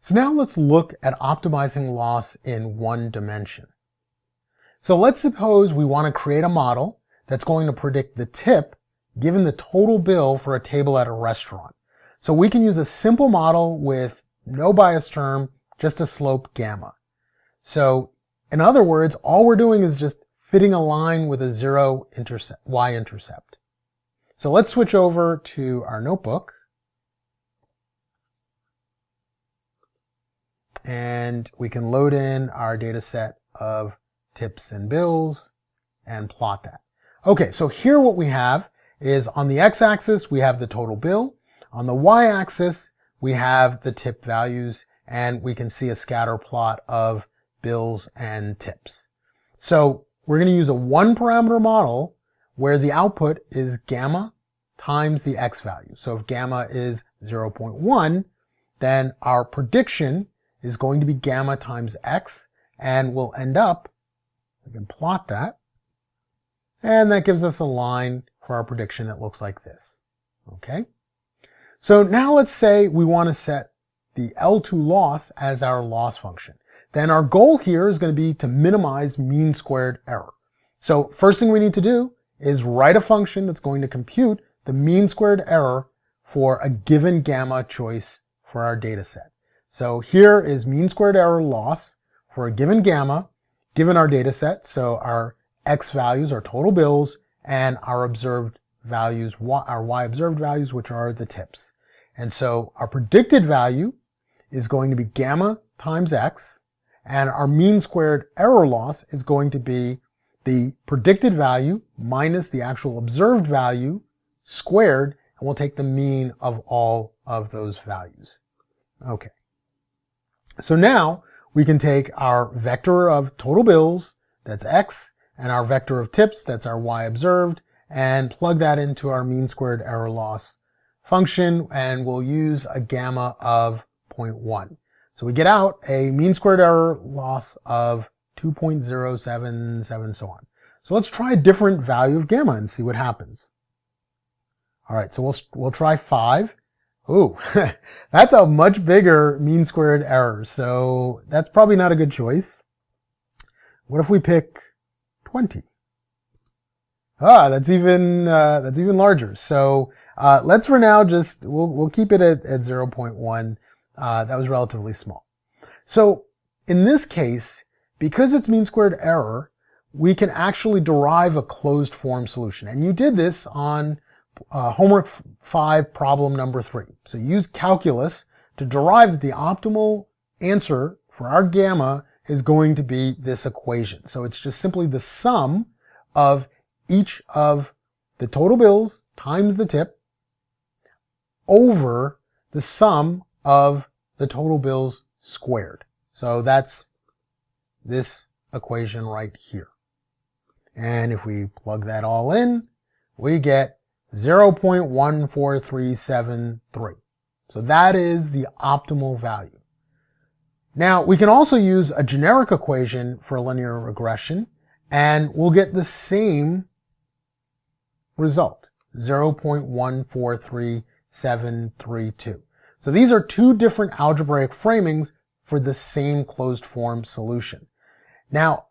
So now let's look at optimizing loss in one dimension. So let's suppose we want to create a model that's going to predict the tip given the total bill for a table at a restaurant. So we can use a simple model with no bias term, just a slope gamma. So in other words, all we're doing is just fitting a line with a zero y-intercept. So let's switch over to our notebook. And we can load in our data set of tips and bills and plot that. Okay, so here what we have is on the x-axis, we have the total bill. On the y-axis, we have the tip values, and we can see a scatter plot of bills and tips. So we're going to use a one parameter model where the output is gamma times the x value. So if gamma is 0.1, then our prediction is going to be gamma times x, and we'll end up, we can plot that, and that gives us a line for our prediction that looks like this. Okay? So now let's say we want to set the L2 loss as our loss function. Then our goal here is going to be to minimize mean squared error. So first thing we need to do is write a function that's going to compute the mean squared error for a given gamma choice for our data set. So here is mean squared error loss for a given gamma, given our data set. So our x values are total bills, and our observed values, our y observed values, which are the tips. And so our predicted value is going to be gamma times x, and our mean squared error loss is going to be the predicted value minus the actual observed value squared, and we'll take the mean of all of those values. Okay. So now we can take our vector of total bills, that's x, and our vector of tips, that's our y observed, and plug that into our mean squared error loss function, and we'll use a gamma of 0.1. So we get out a mean squared error loss of 2.077, so on. So let's try a different value of gamma and see what happens. All right, so we'll try 5. Ooh, that's a much bigger mean squared error, so that's probably not a good choice. What if we pick 20? That's even larger. So let's for now just we'll keep it at 0.1. That was relatively small. So in this case, because it's mean squared error, we can actually derive a closed form solution. And you did this on homework 5, problem number 3. So use calculus to derive that the optimal answer for our gamma is going to be this equation. So it's just simply the sum of each of the total bills times the tip over the sum of the total bills squared. So that's this equation right here. And if we plug that all in, we get 0.14373. So that is the optimal value. Now, we can also use a generic equation for linear regression, and we'll get the same result, 0.143732. So these are two different algebraic framings for the same closed form solution. Now,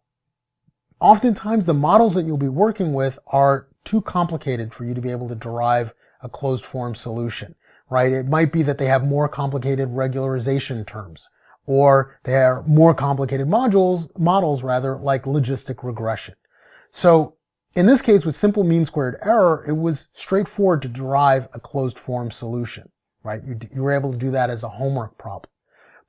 oftentimes the models that you'll be working with are too complicated for you to be able to derive a closed form solution, right? It might be that they have more complicated regularization terms, or they are more complicated models like logistic regression. So in this case, with simple mean squared error, it was straightforward to derive a closed form solution, right? You were able to do that as a homework problem.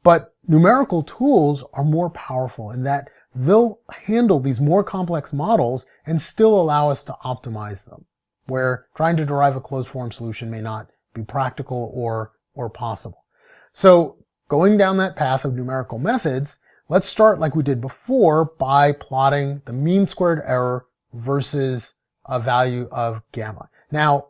But numerical tools are more powerful in that they'll handle these more complex models and still allow us to optimize them, where trying to derive a closed form solution may not be practical or possible. So going down that path of numerical methods, let's start like we did before by plotting the mean squared error versus a value of gamma. Now,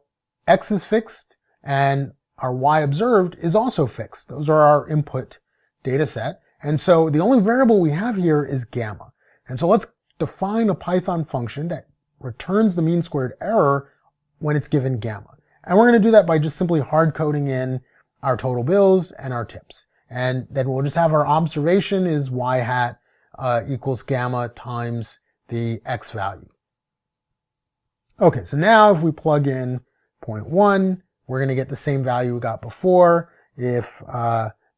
x is fixed and our y observed is also fixed. Those are our input data set. And so the only variable we have here is gamma. And so let's define a Python function that returns the mean squared error when it's given gamma. And we're going to do that by just simply hard coding in our total bills and our tips. And then we'll just have our observation is y hat equals gamma times the x value. Okay, so now if we plug in 0.1, we're going to get the same value we got before. If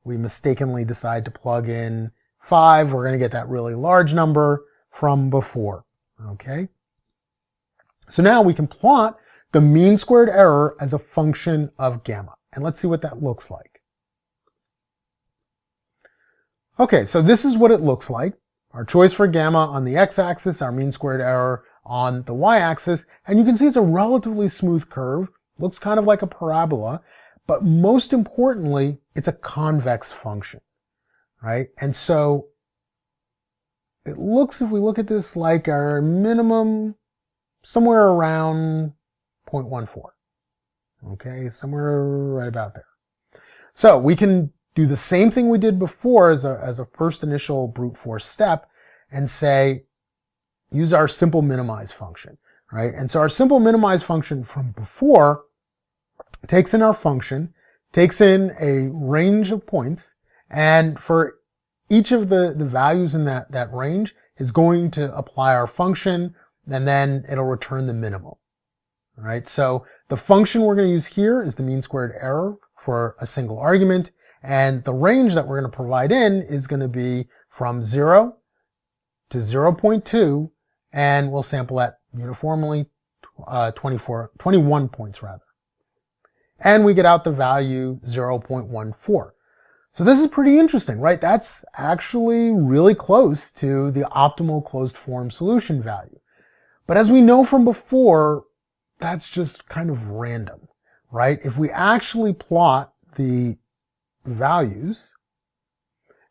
we mistakenly decide to plug in 5, we're going to get that really large number from before. Okay? So now we can plot the mean squared error as a function of gamma. And let's see what that looks like. Okay, so this is what it looks like. Our choice for gamma on the x-axis, our mean squared error on the y-axis, and you can see it's a relatively smooth curve. Looks kind of like a parabola, but most importantly, it's a convex function, right? And so it looks, if we look at this, like our minimum somewhere around 0.14. Okay, somewhere right about there. So we can do the same thing we did before as a first initial brute force step and say, use our simple minimize function, right? And so our simple minimize function from before takes in our function, takes in a range of points, and for each of the values in that range is going to apply our function, and then it'll return the minimum. All right, so the function we're going to use here is the mean squared error for a single argument, and the range that we're going to provide in is going to be from 0 to 0.2, and we'll sample that uniformly 21 points rather. And we get out the value 0.14. So this is pretty interesting, right? That's actually really close to the optimal closed form solution value. But as we know from before, that's just kind of random, right? If we actually plot the values,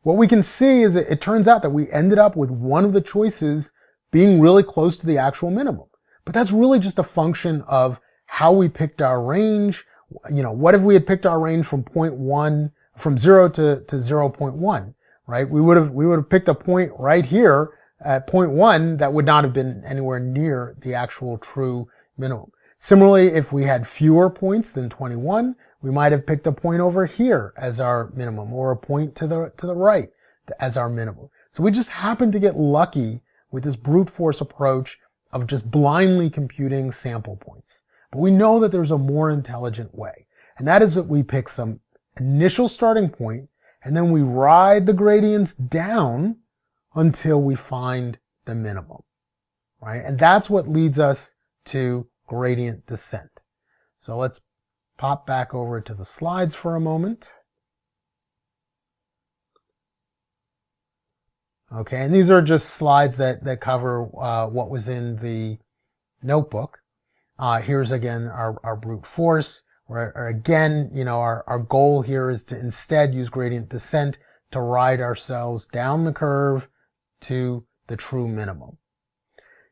what we can see is that it turns out that we ended up with one of the choices being really close to the actual minimum. But that's really just a function of how we picked our range. You know, what if we had picked our range from 0.1, from 0 to 0.1, right? We would have picked a point right here at 0.1 that would not have been anywhere near the actual true minimum. Similarly, if we had fewer points than 21, we might have picked a point over here as our minimum, or a point to the right as our minimum. So we just happened to get lucky with this brute force approach of just blindly computing sample points. But we know that there's a more intelligent way, and that is that we pick some initial starting point, and then we ride the gradients down until we find the minimum, right? And that's what leads us to gradient descent. So let's pop back over to the slides for a moment. Okay, and these are just slides that cover what was in the notebook. Here's again our brute force, where again, you know, our goal here is to instead use gradient descent to ride ourselves down the curve to the true minimum.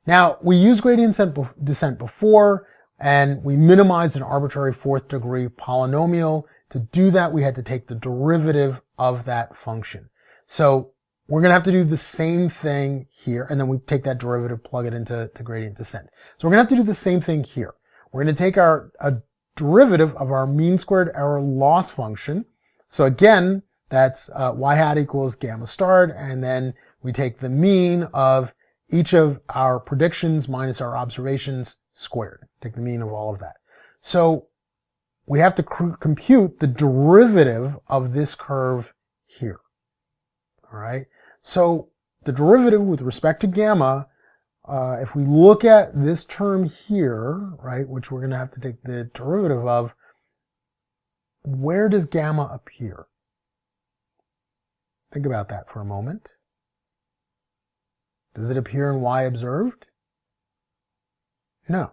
Now, we used gradient descent before, and we minimized an arbitrary fourth degree polynomial. To do that, we had to take the derivative of that function. So we're going to have to do the same thing here, and then we take that derivative, plug it into gradient descent. So we're going to have to do the same thing here. We're going to take a derivative of our mean squared error loss function. So again, that's y hat equals gamma start, and then we take the mean of each of our predictions minus our observations squared. Take the mean of all of that. So we have to compute the derivative of this curve here. All right. So the derivative with respect to gamma, if we look at this term here, right, which we're going to have to take the derivative of, where does gamma appear? Think about that for a moment. Does it appear in y observed? No,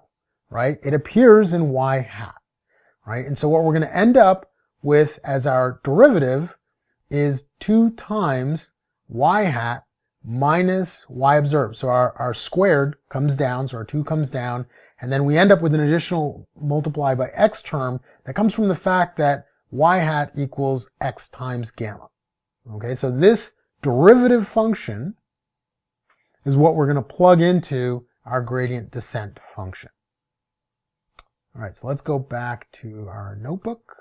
right? It appears in y hat, right? And so what we're going to end up with as our derivative is 2 times y hat minus y observed. So our squared comes down, so our 2 comes down, and then we end up with an additional multiply by x term that comes from the fact that y hat equals x times gamma. Okay, so this derivative function is what we're going to plug into our gradient descent function. All right, so let's go back to our notebook.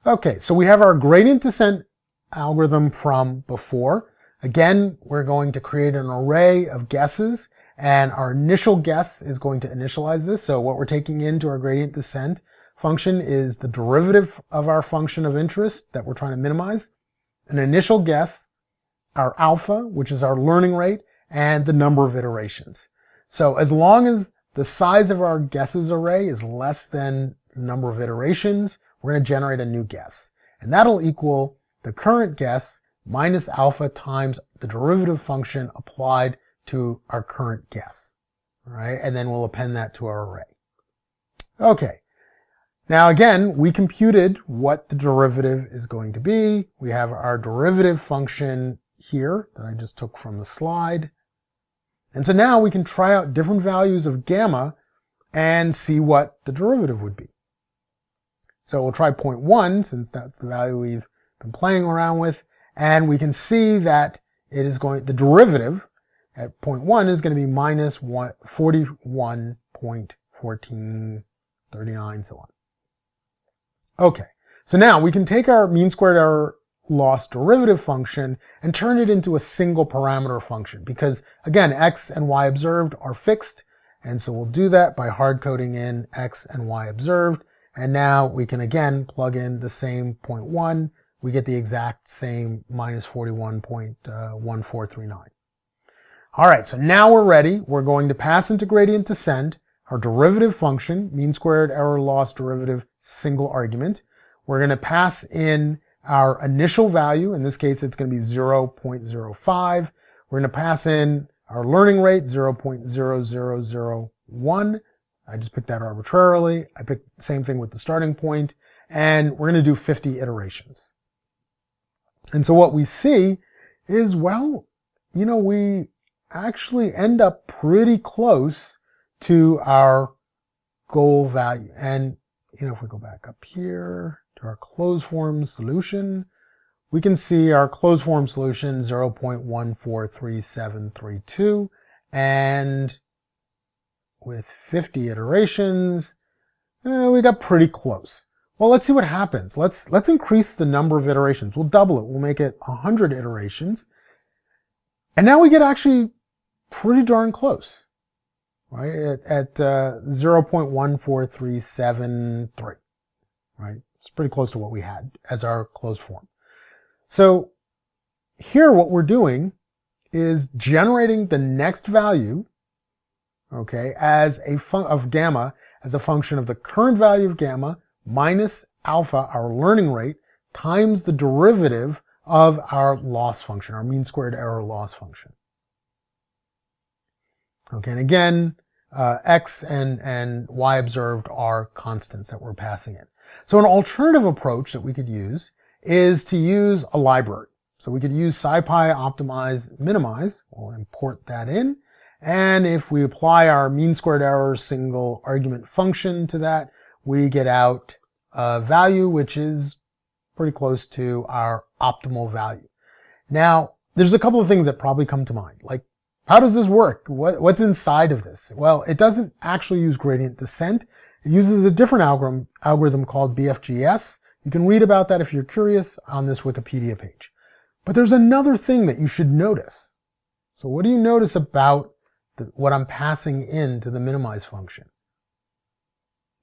Okay, so we have our gradient descent algorithm from before. Again, we're going to create an array of guesses, and our initial guess is going to initialize this. So what we're taking into our gradient descent function is the derivative of our function of interest that we're trying to minimize, an initial guess, our alpha, which is our learning rate, and the number of iterations. So as long as the size of our guesses array is less than the number of iterations, we're going to generate a new guess. And that'll equal the current guess minus alpha times the derivative function applied to our current guess. All right, and then we'll append that to our array. Okay. Now again, we computed what the derivative is going to be. We have our derivative function here that I just took from the slide. And so now we can try out different values of gamma and see what the derivative would be. So we'll try 0.1 since that's the value we've been playing around with. And we can see that it is going, the derivative at 0.1 is going to be minus 41.1439, so on. Okay, so now we can take our mean squared error loss derivative function and turn it into a single parameter function because, again, x and y observed are fixed. And so we'll do that by hard coding in x and y observed. And now we can again plug in the same 0.1. We get the exact same minus 41.1439. All right, so now we're ready. We're going to pass into gradient descent our derivative function, mean squared error loss derivative single argument. We're going to pass in our initial value. In this case, it's going to be 0.05. We're going to pass in our learning rate, 0.0001. I just picked that arbitrarily. I picked the same thing with the starting point. And we're going to do 50 iterations. And so what we see is, well, you know, we actually end up pretty close to our goal value. And, you know, if we go back up here to our closed form solution, we can see our closed form solution 0.143732. And with 50 iterations, we got pretty close. Well, let's see what happens. Let's increase the number of iterations. We'll double it. We'll make it 100 iterations. And now we get actually pretty darn close, right? At 0.14373, right? It's pretty close to what we had as our closed form. So here what we're doing is generating the next value, okay, as of gamma as a function of the current value of gamma minus alpha, our learning rate, times the derivative of our loss function, our mean squared error loss function. Okay, and again, x and y observed are constants that we're passing in. So an alternative approach that we could use is to use a library. So we could use SciPy optimize minimize. We'll import that in. And if we apply our mean squared error single argument function to that, we get out a value which is pretty close to our optimal value. Now, there's a couple of things that probably come to mind. Like, how does this work? What's inside of this? Well, it doesn't actually use gradient descent. It uses a different algorithm called BFGS. You can read about that if you're curious on this Wikipedia page. But there's another thing that you should notice. So what do you notice about what I'm passing in to the minimize function?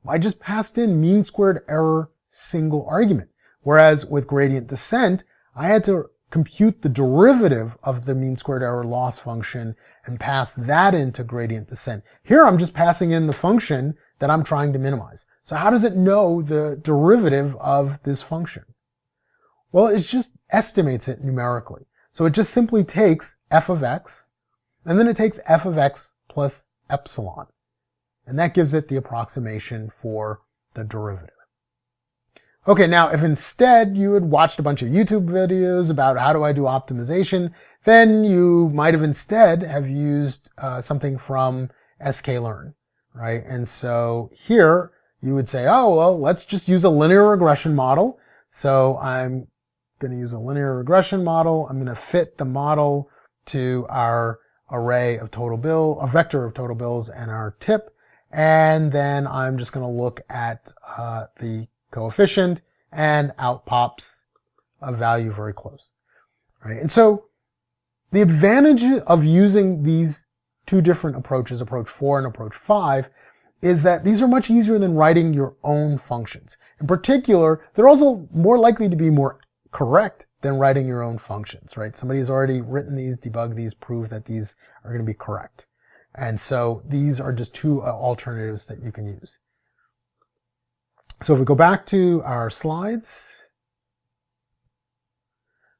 I just passed in mean squared error single argument. Whereas with gradient descent, I had to compute the derivative of the mean squared error loss function and pass that into gradient descent. Here I'm just passing in the function that I'm trying to minimize. So how does it know the derivative of this function? Well, it just estimates it numerically. So it just simply takes f of x, and then it takes f of x plus epsilon. And that gives it the approximation for the derivative. Okay, now if instead you had watched a bunch of YouTube videos about how do I do optimization, then you might have instead have used something from sklearn, right? And so here you would say, oh, well, let's just use a linear regression model. So I'm going to use a linear regression model. I'm going to fit the model to our array of total bill, a vector of total bills and our tip. And then I'm just going to look at the coefficient and out pops a value very close. Right? And so the advantage of using these two different approaches, approach 4 and approach 5, is that these are much easier than writing your own functions. In particular, they're also more likely to be more correct than writing your own functions, right? Somebody has already written these, debugged these, proved that these are going to be correct. And so these are just two alternatives that you can use. So if we go back to our slides.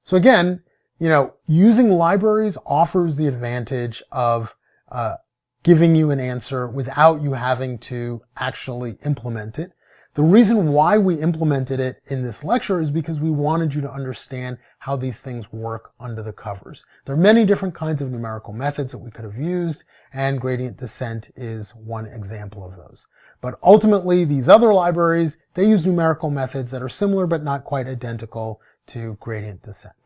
So again, using libraries offers the advantage of giving you an answer without you having to actually implement it. The reason why we implemented it in this lecture is because we wanted you to understand how these things work under the covers. There are many different kinds of numerical methods that we could have used, and gradient descent is one example of those. But ultimately, these other libraries, they use numerical methods that are similar but not quite identical to gradient descent.